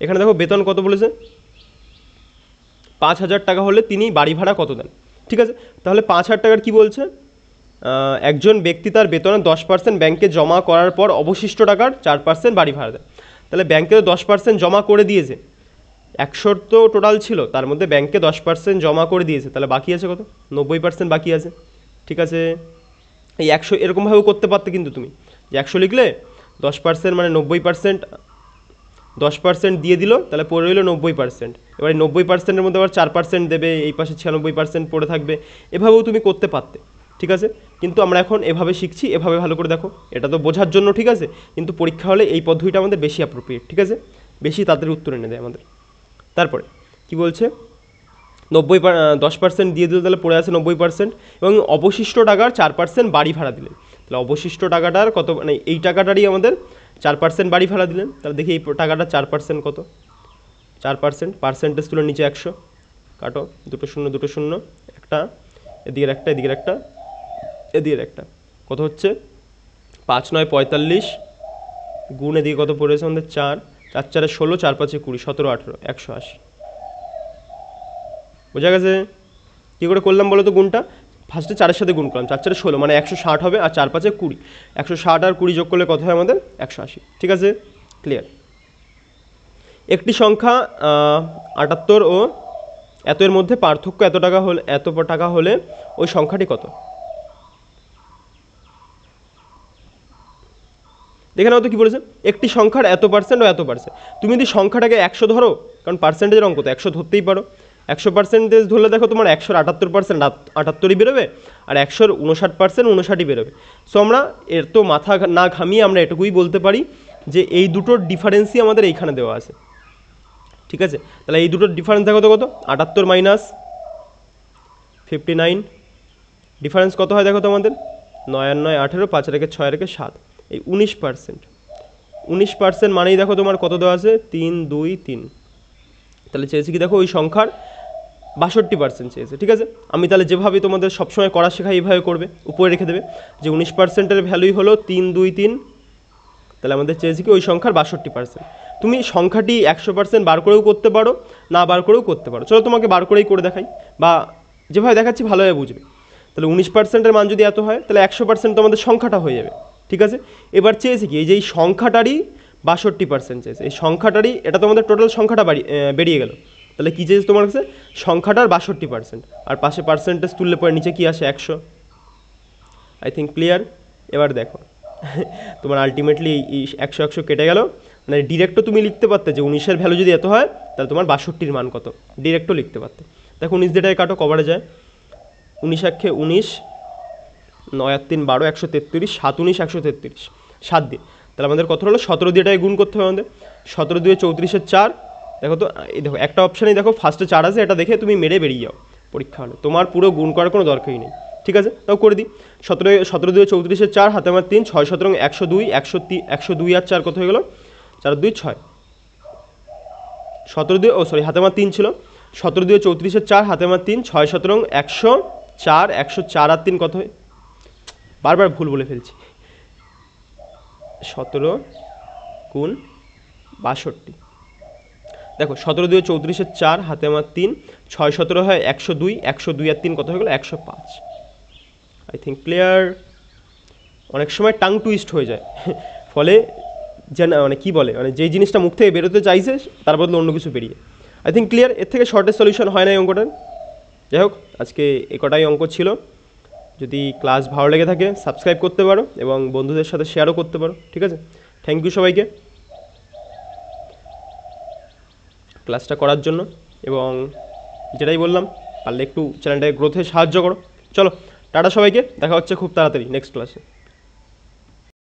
এখানে দেখো বেতন কত বলেছে, 5,000 টাকা হলে তিনি বাড়ি ভাড়া কত দেন। ঠিক আছে, তাহলে 5,000 টাকার কী বলছে, একজন ব্যক্তি তার বেতনে 10% ব্যাংকে জমা করার পর অবশিষ্ট টাকার 4% বাড়ি ভাড়া দেয়। তাহলে ব্যাংকে তো 10% জমা করে দিয়েছে, 100 তো টোটাল ছিল, তার মধ্যে ব্যাংকে 10% জমা করে দিয়েছে, তাহলে বাকি আছে কত, 90% বাকি আছে। ঠিক আছে, এই 100 এরকমভাবেও করতে পারতে কিন্তু তুমি, যে 100 লিখলে 10% মানে 90%, 10% দিয়ে দিল, তাহলে পড়ে রইল 90%। এবার 90%-এর মধ্যে আবার 4% দেবে, এই পাশে 96% পড়ে থাকবে, এভাবেও তুমি করতে পারতে। ঠিক আছে, কিন্তু আমরা এখন এভাবে শিখছি, এভাবে ভালো করে দেখো, এটা তো বোঝার জন্য। ঠিক আছে, কিন্তু পরীক্ষা হলে এই পদ্ধতিটা আমাদের বেশি অ্যাপ্রোপ্রিয়েট। ঠিক আছে, বেশি তাড়াতাড়ি উত্তর এনে দেয় আমাদের। তারপরে কি বলছে, 10% দিয়ে দিল, তাহলে পড়ে আছে 90%, এবং অবশিষ্ট টাকার 4% বাড়ি ভাড়া দিলেন। তাহলে অবশিষ্ট টাকাটার কত, মানে এই টাকাটারই আমাদের 4% বাড়ি ভাড়া দিলেন। তাহলে দেখি এই টাকাটা 4% কত, 4% পার্সেন্টেজ তুলে নিচে 100 কাটো, দুটো শূন্য দুটো শূন্য, একটা এদিকের একটা, এদিকের একটা, এদিকের একটা, কত হচ্ছে 5 9 45, গুণ এদিকে কত পড়েছে আমাদের 4, 4 4 16, 4 5 20, 17 18, 180। বোঝা গেছে? কী করে করলাম বলো তো গুণটা, ফার্স্টে 4-এর সাথে গুণ করলাম, 4 4 16 মানে 160 হবে, আর 4 5 20, 160 আর 20 যোগ করলে কত হয় আমাদের 180। ঠিক আছে, ক্লিয়ার। একটি সংখ্যা 78 ও এত এর মধ্যে পার্থক্য এত টাকা হলে ওই সংখ্যাটি কত। দেখে নাও তো কী বলেছে, একটি সংখ্যার এত পার্সেন্ট ও এত পার্সেন্ট। তুমি যদি সংখ্যাটাকে 100 ধরো, কারণ পার্সেন্টেজের অঙ্ক তো 100 ধরতেই পারো, 100% ধরলে দেখো তোমার 100-78% 78ই বেরোবে, আর 159% 59ই বেরোবে। সো আমরা এর তো মাথা না ঘামিয়ে আমরা এটুকুই বলতে পারি যে এই দুটোর ডিফারেন্সই আমাদের এইখানে দেওয়া আছে। ঠিক আছে, তাহলে এই দুটোর ডিফারেন্স দেখো তো কত, 78 মাইনাস 59, ডিফারেন্স কত হয় দেখো তো আমাদের, 9 আর 9 18, 5 রেখে 6 রেখে 7, এই 19%। 19% মানেই দেখো তোমার কত দেওয়া আছে, 3 2 3। তাহলে চেয়েছি কি দেখো, ওই সংখ্যার 62% চেয়েছে। ঠিক আছে, আমি তাহলে যেভাবে তোমাদের সবসময় করা শেখাই এইভাবে করবে, উপরে রেখে দেবে যে 19%-এর ভ্যালুই হলো 3 2 3। তাহলে আমাদের চেয়েছি কি ওই সংখ্যার 62%। তুমি সংখ্যাটি 100% বার করেও করতে পারো, না বার করেও করতে পারো। চলো তোমাকে বার করেই করে দেখাই, বা যেভাবে দেখাচ্ছি ভালোভাবে বুঝবে। তাহলে 19%-এর মান যদি এত হয়, তাহলে 100% তো আমাদের সংখ্যাটা হয়ে যাবে। ঠিক আছে, এবার চেয়েছি কি, এই যে এই সংখ্যাটারই 62% চেয়েছে, এই সংখ্যাটারই, এটা তো আমাদের টোটাল সংখ্যাটা বেরিয়ে গেল। তাহলে কী চেয়েছে তোমার কাছে, সংখ্যাটার 62%, আর পাশে পার্সেন্টেজ তুললে পরে নিচে কি আসে 100। I think clear. এবার দেখো তোমার আলটিমেটলি এই 100 100 কেটে গেল, মানে ডিরেক্টও তুমি লিখতে পারতে যে 19-এর ভ্যালু যদি এত হয়, তাহলে তোমার 62-র মান কত, ডিরেক্টও লিখতে পারতে। দেখো 19 যেটাই কাটো কভারে যায়, 19 1 19, 9 আর 3 12, 133, 7 19 133, 7 দিয়ে, তাহলে আমাদের কত হলো 17 দিয়ে এটাই গুণ করতে হবে আমাদের, 17 দিয়ে 34-এর 4। দেখো তো এই দেখো একটা অপশানেই দেখো ফার্স্টে 4 আছে, এটা দেখে তুমি মেরে বেরিয়ে যাও পরীক্ষা হলে, তোমার পুরো গুণ করার কোনো দরকারই নেই। ঠিক আছে, তাও করে দিই, 17 দিয়ে 34-এর 4, হাতে আমার 3, 6 17 102, 102 আর 4 কত হয়ে গেল, 4 2 6, 17 দিয়ে হাতে আমার 3 ছিল, 17 দিয়ে 34-এর 4, হাতে আমার 3, 6 17 104, 104 আর 3 কত হয়, বারবার ভুল বলে ফেলছি, 17 গুণ 62। দেখো 17 দিয়ে 34-এর 4, হাতে আমার 3, 6 17 হয় 102, 102 আর 3 কত হয়ে গেল 105। I think clear. অনেক সময় টাং টুইস্ট হয়ে যায় ফলে যে মানে কী বলে, মানে যেই জিনিসটা মুখ থেকে বেরোতে চাইছে তার বদলে অন্য কিছু বেরিয়ে। আই থিঙ্ক ক্লিয়ার, এর থেকে শর্টেজ সলিউশন হয় না এই অঙ্কটার। যাই হোক, আজকে এ কটাই অঙ্ক ছিল। যদি ক্লাস ভালো লেগে থাকে সাবস্ক্রাইব করতে পারো এবং বন্ধুদের সাথে শেয়ারও করতে পারো। ঠিক আছে, থ্যাংক ইউ সবাইকে ক্লাসটা করার জন্য, এবং যেটাই বললাম পারলে একটু চ্যানেলটাকে গ্রোথে সাহায্য করো। চলো টাটা সবাইকে, দেখা হচ্ছে খুব তাড়াতাড়ি নেক্সট ক্লাসে।